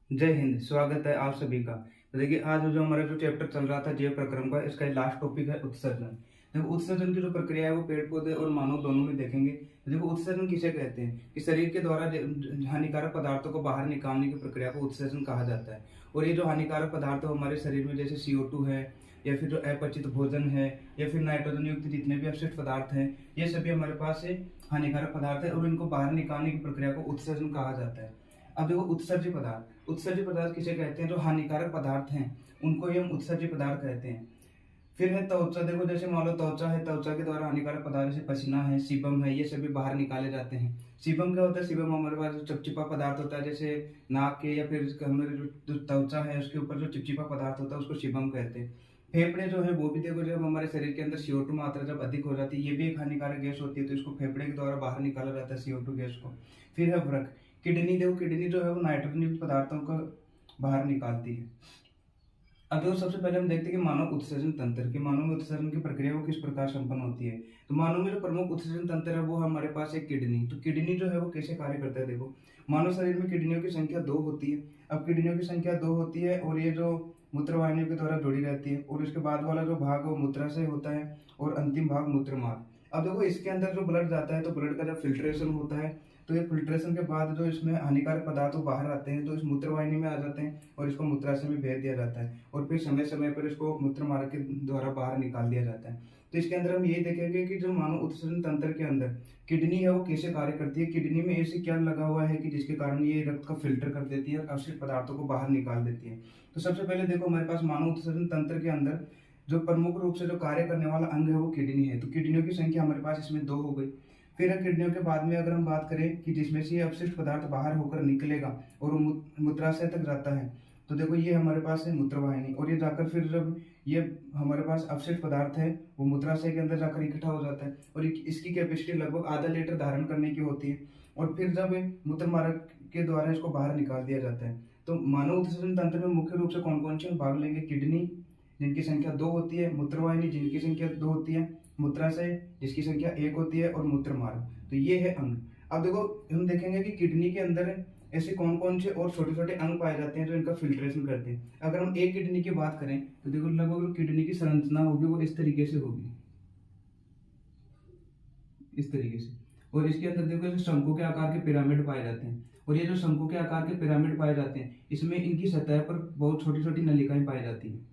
जय हिंद। स्वागत है आप सभी का। तो देखिए, आज जो हमारा जो चैप्टर चल रहा था जीव प्रक्रम का, इसका लास्ट टॉपिक है उत्सर्जन। देखो, उत्सर्जन की जो प्रक्रिया है वो पेड़ पौधे और मानव दोनों में देखेंगे। तो देखो, उत्सर्जन किसे कहते हैं कि शरीर के द्वारा हानिकारक पदार्थों को बाहर निकालने की प्रक्रिया को उत्सर्जन कहा जाता है। और ये जो हानिकारक पदार्थ है हमारे शरीर में, जैसे CO2 है, या फिर जो अपचित भोजन है, या फिर नाइट्रोजन युक्त जितने भी अपशिष्ट पदार्थ हैं, ये सभी हमारे पास से हानिकारक पदार्थ है और इनको बाहर निकालने की प्रक्रिया को उत्सर्जन कहा जाता है। अब देखो, उत्सर्जी पदार्थ किसे कहते हैं? जो हानिकारक पदार्थ हैं उनको ही हम उत्सर्जी पदार्थ कहते हैं। फिर है त्वचा। देखो, जैसे मान लो त्वचा है, त्वचा के द्वारा हानिकारक पदार्थ जैसे पसीना है, सीबम है, ये सभी बाहर निकाले जाते हैं। सीबम क्या होता है? सीबम हमारे पास जो चिपचिपा पदार्थ होता है, जैसे नाक के या फिर हमारे जो त्वचा है उसके ऊपर जो चिपचिपा पदार्थ होता है उसको सीबम कहते हैं। फेफड़े जो है वो भी देखो, जब हमारे शरीर के अंदर CO2 मात्रा जब अधिक हो जाती है, ये भी एक हानिकारक गैस होती है, तो इसको फेफड़े के द्वारा बाहर निकाला जाता है CO2 गैस को। फिर है वृक्क। किडनी। देखो, किडनी जो है वो नाइट्रोजन युक्त पदार्थों को बाहर निकालती है। अब देखो, सबसे पहले हम देखते हैं कि मानव उत्सर्जन तंत्र की, मानव में उत्सर्जन की प्रक्रिया वो किस प्रकार संपन्न होती है। तो मानव में जो प्रमुख उत्सर्जन तंत्र है वो हमारे पास है किडनी। तो किडनी जो है वो कैसे कार्य करता है? देखो, मानव शरीर में किडनियों की संख्या 2 होती है। अब किडनियों की संख्या 2 होती है और ये जो मूत्र वाहिनियों के द्वारा जुड़ी रहती है, और उसके बाद वाला जो भाग है वो मूत्राशय होता है और अंतिम भाग मूत्रमार्ग। अब देखो, इसके अंदर जो ब्लड जाता है तो ब्लड का जब फिल्ट्रेशन होता है, तो ये फिल्ट्रेशन के बाद जो इसमें हानिकारक पदार्थ बाहर आते हैं तो इस मूत्रवाहिनी में आ जाते हैं और इसको मूत्राशय में भेज दिया जाता है, और फिर समय समय पर इसको मूत्र मार्ग के द्वारा बाहर निकाल दिया जाता है। तो इसके अंदर हम ये देखेंगे कि जो मानव उत्सर्जन तंत्र के अंदर किडनी है वो कैसे कार्य करती है। किडनी में ऐसे क्या लगा हुआ है कि जिसके कारण ये रक्त का फिल्टर कर देती है और अपशिष्ट पदार्थों को बाहर निकाल देती है। तो सबसे पहले देखो, हमारे पास मानव उत्सर्जन तंत्र के अंदर जो प्रमुख रूप से जो कार्य करने वाला अंग है वो किडनी है। तो किडनियों की संख्या हमारे पास इसमें 2 हो गई। फिर किडनियों के बाद में अगर हम बात करें कि जिसमें से ये अपशिष्ट पदार्थ बाहर होकर निकलेगा और वो मूत्राशय तक जाता है, तो देखो ये हमारे पास है मूत्रवाहिनी, और ये जाकर फिर जब ये हमारे पास अपशिष्ट पदार्थ है वो मूत्राशय के अंदर जाकर इकट्ठा हो जाता है, और इसकी कैपेसिटी लगभग आधा लीटर धारण करने की होती है, और फिर जब मूत्र मार्ग के द्वारा इसको बाहर निकाल दिया जाता है। तो मानव उत्सर्जन तंत्र में मुख्य रूप से कौन कौन से भाग लेंगे? किडनी जिनकी संख्या 2 होती है, मूत्रवाहिनी जिनकी संख्या 2 होती है, मूत्राशय जिसकी संख्या 1 होती है, और मूत्र मार्ग। तो ये है अंग। अब देखो, हम देखेंगे कि किडनी के अंदर ऐसे कौन कौन से और छोटे छोटे अंग पाए जाते हैं जो इनका फिल्ट्रेशन करते हैं। अगर हम एक किडनी की बात करें तो देखो, लगभग जो किडनी की संरचना होगी वो इस तरीके से होगी, इस तरीके से। और इसके अंदर देखो, शंकु के आकार के पिरामिड पाए जाते हैं, और ये जो शंकु के आकार के पिरामिड पाए जाते हैं इसमें इनकी सतह पर बहुत छोटी छोटी नलिकाएं पाई जाती हैं।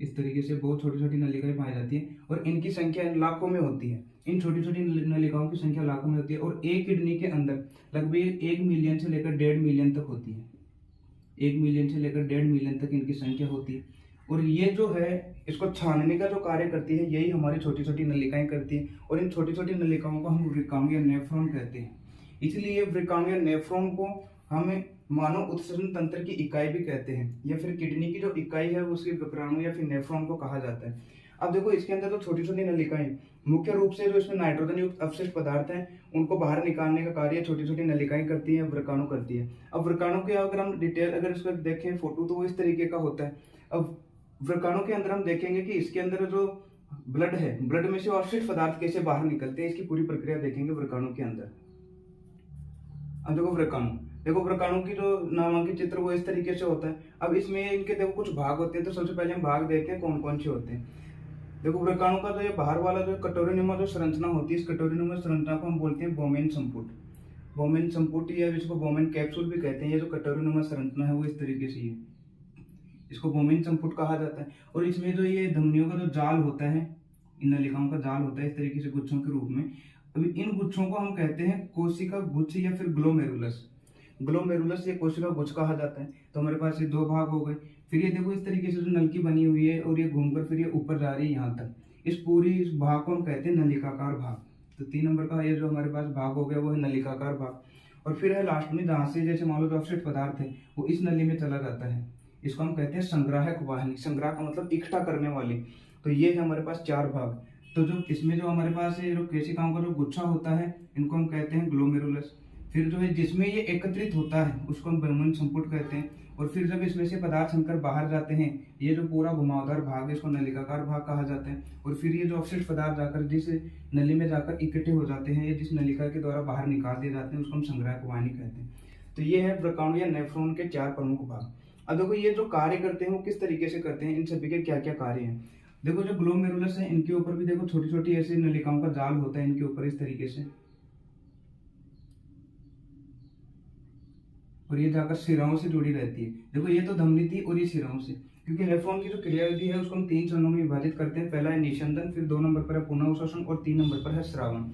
इस तरीके से बहुत छोटी छोटी नलिकाएं पाई जाती है, और इनकी संख्या लाखों में होती है। इन छोटी छोटी नलिकाओं की संख्या लाखों में होती है, और एक किडनी के अंदर लगभग 1 मिलियन से लेकर 1.5 मिलियन तक होती है। 1 मिलियन से लेकर 1.5 मिलियन तक इनकी संख्या होती है। और ये जो है, इसको छानने का जो कार्य करती है यही हमारी छोटी छोटी नलिकाएं करती है, और इन छोटी छोटी नलिकाओं को हम वृक्कांग या नेफ्रॉन कहते हैं। इसलिए वृक्कांग या नेफ्रॉन को हमें मानव उत्सर्जन तंत्र की इकाई भी कहते हैं, या फिर किडनी की जो इकाई है उसकी वृक्कांग या फिर नेफ्रॉन को कहा जाता है। अब देखो, इसके अंदर जो छोटी छोटी नलिकाएं, मुख्य रूप से जो इसमें नाइट्रोजन युक्त अपशिष्ट पदार्थ हैं उनको बाहर निकालने का कार्य छोटी छोटी नलिकाएं करती है, वृक्काणु करती है। अब वृक्काणु के अगर हम डिटेल अगर इसको देखें फोटो, तो वो इस तरीके का होता है। अब वृक्काणु के अंदर हम देखेंगे कि इसके अंदर जो ब्लड है, ब्लड में से अपशिष्ट पदार्थ कैसे बाहर निकलते हैं, इसकी पूरी प्रक्रिया देखेंगे वृक्काणु के अंदर। अब देखो, वृक्काणु की जो नामांकित चित्र वो इस तरीके से होता है। अब इसमें इनके देखो कुछ भाग होते हैं, तो सबसे पहले हम भाग देखते हैं कौन कौन से होते हैं। देखो, वृक्काणु का जो ये बाहर वाला जो कटोरीनुमा जो संरचना होती है, इस कटोरीनुमा संरचना को हम बोलते हैं बोमेन संपुट। बोमेन संपुट या इसको बोमेन कैप्सूल भी कहते हैं। ये जो कटोरीनुमा संरचना है वो इस तरीके से है, इसको बोमेन संपुट कहा जाता है। और इसमें जो ये धमनियों का जो जाल होता है, इन नलिकाओं का जाल होता है इस तरीके से गुच्छों के रूप में। अभी इन गुच्छों को हम कहते हैं कोशिका गुच्छ या फिर ग्लोमेरुलस। ग्लोमेरुलस ये कोशिका गुच्छ कहा जाता है। तो हमारे पास ये 2 भाग हो गए। फिर ये देखो, इस तरीके से जो नलकी बनी हुई है और ये घूमकर फिर ये ऊपर जा रही है यहाँ तक, इस भाग को हम कहते हैं नलिकाकार भाग। तो 3 नंबर का ये जो हमारे पास भाग हो गया वो है नलिकाकार भाग। और फिर है लास्ट में, जहाँ से जैसे मान लो जो अपशिष्ट पदार्थ है वो इस नली में चला जाता है, इसको हम कहते हैं संग्राहक वाहिनी। संग्रह का मतलब इकट्ठा करने वाली। तो ये है हमारे पास 4 भाग। तो जो इसमें जो हमारे पास जो केशिकाओं का जो गुच्छा होता है इनको हम कहते हैं ग्लोमेरुलस। फिर जो है जिसमें ये एकत्रित होता है उसको हम बोमेन संपुट कहते हैं। और फिर जब इसमें से पदार्थ निकल बाहर जाते हैं, ये जो पूरा घुमावदार भाग है इसको नलिकाकार भाग कहा जाता है। और फिर ये जो अवशिष्ट पदार्थ जाकर जिस नली में जाकर इकट्ठे हो जाते हैं, ये जिस नलिका के द्वारा बाहर निकाल दिए जाते हैं उसको हम संग्राहक वाहिनी कहते हैं। तो ये है व्रकाणु या नेफ्रॉन के 4 प्रमुख भाग। अब देखो ये जो कार्य करते हैं वो किस तरीके से करते हैं, इन सभी के क्या क्या कार्य हैं। देखो जो ग्लोमेरुलस है इनके ऊपर भी देखो छोटी छोटी ऐसी नलिकाओं का जाल होता है इनके ऊपर इस तरीके से, और ये जाकर शिराओं से जुड़ी रहती है। देखो ये तो धमनी थी और ये शिराओं से, क्योंकि नेफ्रॉन की जो क्रियाविधि है उसको हम 3 चरणों में विभाजित करते हैं। पहला है निस्यंदन, फिर 2 नंबर पर है पुनः अवशोषण और 3 नंबर पर है श्रावण।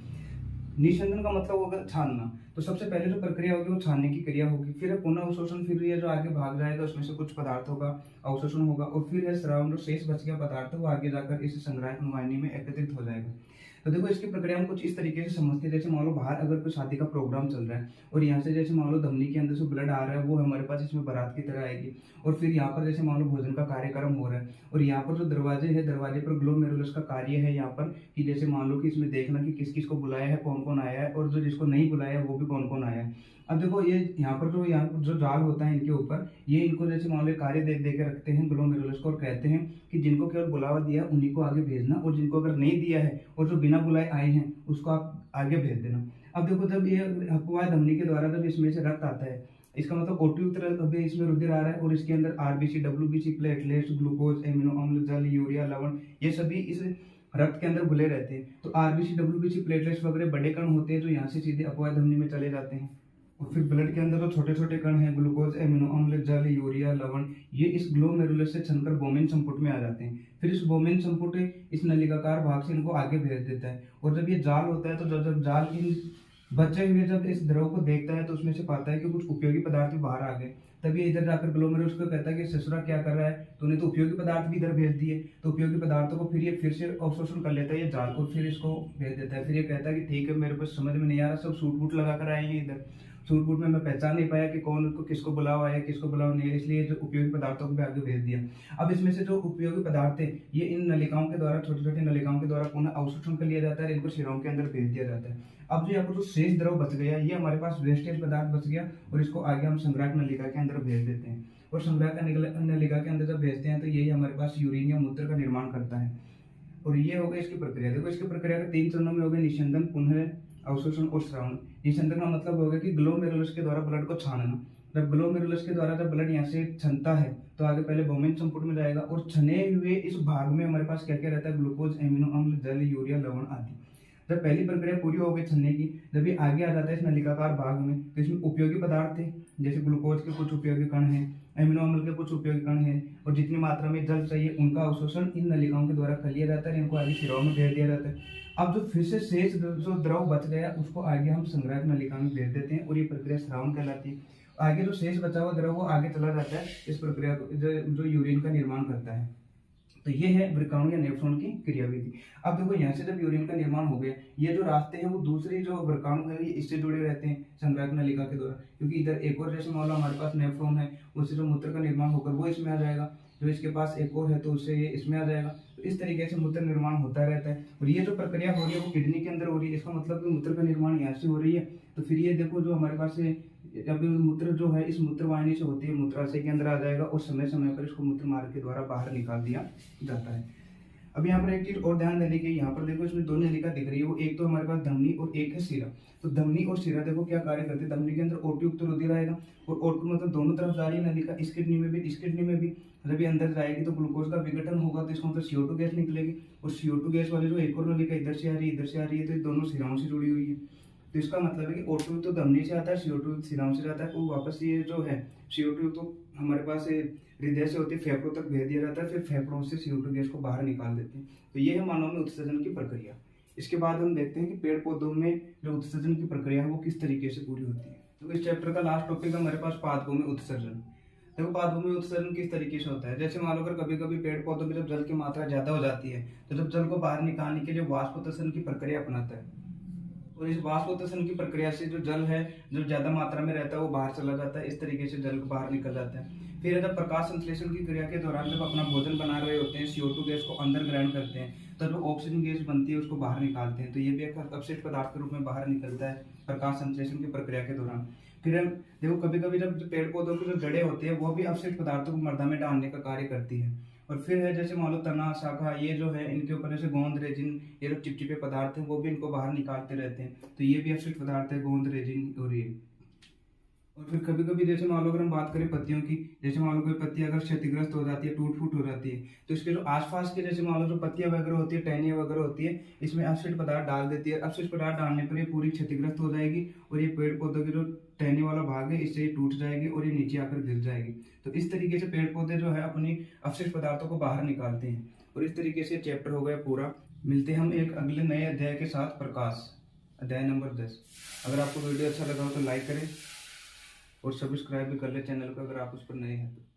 निस्यंदन का मतलब होगा छानना, तो सबसे पहले जो प्रक्रिया होगी वो छानने की क्रिया होगी। फिर है पुनः अवशोषण, फिर ये जो आगे भाग जाएगा उसमें से कुछ पदार्थों का अवशोषण होगा। और फिर है श्रावण, जो शेष बच गया पदार्थ वो आगे जाकर इस संग्राहक वाहिनी में एकत्रित हो जाएगा। तो देखो इसकी प्रक्रिया हम कुछ इस तरीके से समझते हैं, जैसे मान लो बाहर अगर कोई शादी का प्रोग्राम चल रहा है और यहाँ से जैसे मान लो धमनी के अंदर से ब्लड आ रहा है, वो हमारे पास इसमें बारात की तरह आएगी। और फिर यहाँ पर जैसे मान लो भोजन का कार्यक्रम हो रहा है और यहाँ पर जो दरवाजे है, दरवाजे पर ग्लोमेरुलस का कार्य है यहाँ पर, कि जैसे मान लो कि इसमें देखना कि किस किस को बुलाया है, कौन कौन आया है, और जो जिसको नहीं बुलाया है वो भी कौन कौन आया है। अब देखो ये यहाँ पर जो जाल होता है इनके ऊपर, ये इनको जैसे मान लो कार्य दे के रखते हैं ग्लोमेरुलस को, और कहते हैं कि जिनको केवल बुलावा दिया उन्हीं को आगे भेजना, और जिनको अगर नहीं दिया है और जो बिना बुलाए आए हैं उसको आप आगे भेज देना। अब देखो जब ये अपवाय धमनी के द्वारा जब इसमें से रक्त आता है, इसका मतलब ओटी अभी इसमें रुधिर आ रहा है और इसके अंदर RBC, WBC, platelets, glucose, amino अम्ल, जल, यूरिया, लवण, ये सभी इस रक्त के अंदर घुले रहते हैं। तो आरबीसी, डब्ल्यूबीसी, प्लेटलेट्स वगैरह बड़े कण होते हैं जो यहाँ से सीधे अपवाय धमनी में चले जाते हैं। और फिर ब्लड के अंदर जो छोटे छोटे कण हैं, ग्लूकोज, एमिनो अम्ल, जल, यूरिया, लवण, ये इस ग्लोमेरुलस से छनकर बोमेन संपुट में आ जाते हैं। फिर इस बोमेन संपुट इस नलिकाकार भाग से इनको आगे भेज देता है। और जब ये जाल होता है तो जब जाल इन बचे हुए जब इस द्रव को देखता है तो उसमें से पाता है कि कुछ उपयोगी पदार्थ भी बाहर आ गए। तब ये इधर जाकर ग्लोमेरुलस को कहता है कि ससुरा क्या कर रहा है, तूने तो उपयोगी पदार्थ भी इधर भेज दिए। तो उपयोगी पदार्थों को फिर ये फिर से अवशोषण कर लेता है ये जाल, और फिर इसको भेज देता है। फिर ये कहता है कि ठीक है, मेरे को समझ में नहीं आ रहा, सब सूट बूट लगा कर आए हैं इधर, सूट बूट में मैं पहचान नहीं पाया कि कौन को किसको बुलावा है, किसको बुलावा नहीं है, इसलिए जो उपयोगी पदार्थों को भी आगे भेज दिया। अब इसमें से जो उपयोगी पदार्थ है ये इन नलिकाओं के द्वारा, छोटी छोटी नलिकाओं के द्वारा पुनः अवशोषण कर लिया जाता है, इनको शिराओं के अंदर भेज दिया जाता है। अब जो यहाँ पर जो शेष द्रव बच गया, ये हमारे पास वेस्टेज पदार्थ बच गया, और इसको आगे हम संग्राहक नलिका के अंदर भेज देते हैं। और संग्राहक नलिका के अंदर जब भेजते हैं तो यही हमारे पास यूरिन या मूत्र का निर्माण करता है। और ये हो गया इसकी प्रक्रिया। देखो इसकी प्रक्रिया के 3 चरणों में हो गए, निस्यंदन, पुनः अवशोषण और श्रावण। निस्यंदन का मतलब होगा कि ग्लोमेरुलस के द्वारा ब्लड को छानना। जब ग्लोमेरुलस के द्वारा जब ब्लड यहाँ से छनता है तो आगे पहले बोमेन संपुट में जाएगा, और छने हुए इस भाग में हमारे पास क्या क्या रहता है, ग्लूकोज, एमिनो अम्ल, जल, यूरिया, लवण आदि। जब पहली प्रक्रिया पूरी हो गई छनने की, जब ये आगे आ जाता है इस नलिकाकार भाग में, तो इसमें उपयोगी पदार्थ थे, जैसे ग्लूकोज के कुछ उपयोगी कण हैं, एमिनो अम्ल के कुछ उपयोगी कण हैं, और जितनी मात्रा में जल चाहिए उनका अवशोषण इन नलिकाओं के द्वारा कर लिया जाता है, इनको आगे शिराओं में भेज दिया जाता है। अब जो फिर से शेष जो द्रव बच गया उसको आगे हम संग्राहक नलिका में भेज देते हैं, और ये प्रक्रिया श्रावण कहलाती है। आगे जो शेष बचा हुआ द्रव वो आगे चला जाता है इस प्रक्रिया जो यूरिन का निर्माण करता है। तो ये है व्रकाणु या नेफ्रॉन की क्रियाविधि। अब देखो यहाँ से जब यूरिन का निर्माण हो गया, ये जो रास्ते हैं वो दूसरी जो व्रकाणु है ये इससे जुड़े रहते हैं संग्राहक नलिका के द्वारा, क्योंकि इधर एक और जैसे मान लो हमारे पास नेफ्रॉन है, उससे जो मूत्र का निर्माण होकर वो इसमें आ जाएगा, जो इसके पास एक और है तो उससे ये इसमें आ जाएगा। तो इस तरीके से मूत्र निर्माण होता रहता है। और ये जो प्रक्रिया हो रही है वो किडनी के अंदर हो रही है, इसका मतलब कि मूत्र का निर्माण यहाँ से हो रही है। तो फिर ये देखो जो हमारे पास जब मूत्र जो है इस मूत्र वाहिनी से होती है, मूत्राशय के अंदर आ जाएगा, और समय समय पर इसको मूत्र मार्ग के द्वारा बाहर निकाल दिया जाता है। अब यहाँ पर एक चीज और ध्यान देने की, यहाँ पर देखो इसमें 2 नलिका दिख रही है, वो एक तो हमारे पास धमनी और एक है शिरा। तो धमनी और शिरा देखो क्या कार्य करते हैं, धमनी के अंदर ओटी युक्त रुधिर आएगा, और ओटी मतलब दोनों तरफ जा रही है नलिका, इस किडनी में भी इस किडनी में भी। जब ये अंदर जाएगी तो ग्लूकोज का विघटन होगा, तो इसका मतलब CO2 गैस निकलेगी, और CO2 गैस वाली जो एक और नलिका इधर से आ रही है, इधर से आ रही है, तो ये दोनों शिराओं से जुड़ी हुई है। तो इसका मतलब है कि O2 तो धमनी से आता है, CO2 शिराओं से जाता है, वो वापस ये जो है CO2 तो हमारे पास हृदय से होती है, फेफड़ों तक भेज दिया जाता है, फिर फेफड़ों से CO2 गैस को बाहर निकाल देते हैं। तो ये है मानव में उत्सर्जन की प्रक्रिया। इसके बाद हम देखते हैं कि पेड़ पौधों में जो उत्सर्जन की प्रक्रिया है वो किस तरीके से पूरी होती है। तो इस चैप्टर का लास्ट टॉपिक है हमारे पास पादभूमि उत्सर्जन। देखो पादभूमि उत्सर्जन किस तरीके से होता है, जैसे मान लो अगर कभी कभी पेड़ पौधों में जब जल की मात्रा ज्यादा हो जाती है तो जब जल को बाहर निकालने के लिए वाष्पोत्सर्जन की प्रक्रिया अपनाता है, और इस वाष्पोत्सर्जन की प्रक्रिया से जो जल है जो ज्यादा मात्रा में रहता है वो बाहर चला जाता है, इस तरीके से जल को बाहर निकल जाता है। फिर जब प्रकाश संश्लेषण की क्रिया के दौरान जब अपना भोजन बना रहे होते हैं, CO2 गैस को अंदर ग्रहण करते हैं, तब जो ऑक्सीजन गैस बनती है उसको बाहर निकालते हैं, तो ये भी एक अपशिष्ट पदार्थ के रूप में बाहर निकलता है। प्रकाश संश्लेषण की प्रक्रिया के दौरान। फिर हम देखो कभी कभी जब पेड़ पौधों की जो जड़ें होती है वो भी अपशिष्ट पदार्थों को मृदा में डालने का कार्य करती है। और फिर है जैसे मान लो तना शाखा, ये जो है इनके ऊपर जैसे गोंद रेजिन, ये जो चिपचिपे पदार्थ हैं वो भी इनको बाहर निकालते रहते हैं, तो ये भी अपशिष्ट पदार्थ है, गोंद रेजिन और ये। और फिर कभी कभी जैसे मान लो अगर हम बात करें पत्तियों की, जैसे मान लो कोई पत्ती अगर क्षतिग्रस्त हो जाती है, टूट फूट हो जाती है, तो इसके जो आसपास के जैसे मान लो जो पत्तियां वगैरह होती है, टहनियां वगैरह होती है, इसमें अपशिष्ट पदार्थ डाल देती है। अपशिष्ट पदार्थ डालने पर ये पूरी क्षतिग्रस्त हो जाएगी और ये पेड़ पौधों की जो टहनी वाला भाग है इससे ये टूट जाएगी और ये नीचे आकर गिर जाएगी। तो इस तरीके से पेड़ पौधे जो है अपनी अपशिष्ट पदार्थों को बाहर निकालते हैं। और इस तरीके से चैप्टर हो गया पूरा। मिलते हैं हम एक अगले नए अध्याय के साथ, प्रकाश, अध्याय नंबर 10। अगर आपको वीडियो अच्छा लगा हो तो लाइक करें और सब्सक्राइब भी कर ले चैनल को अगर आप उस पर नए हैं तो।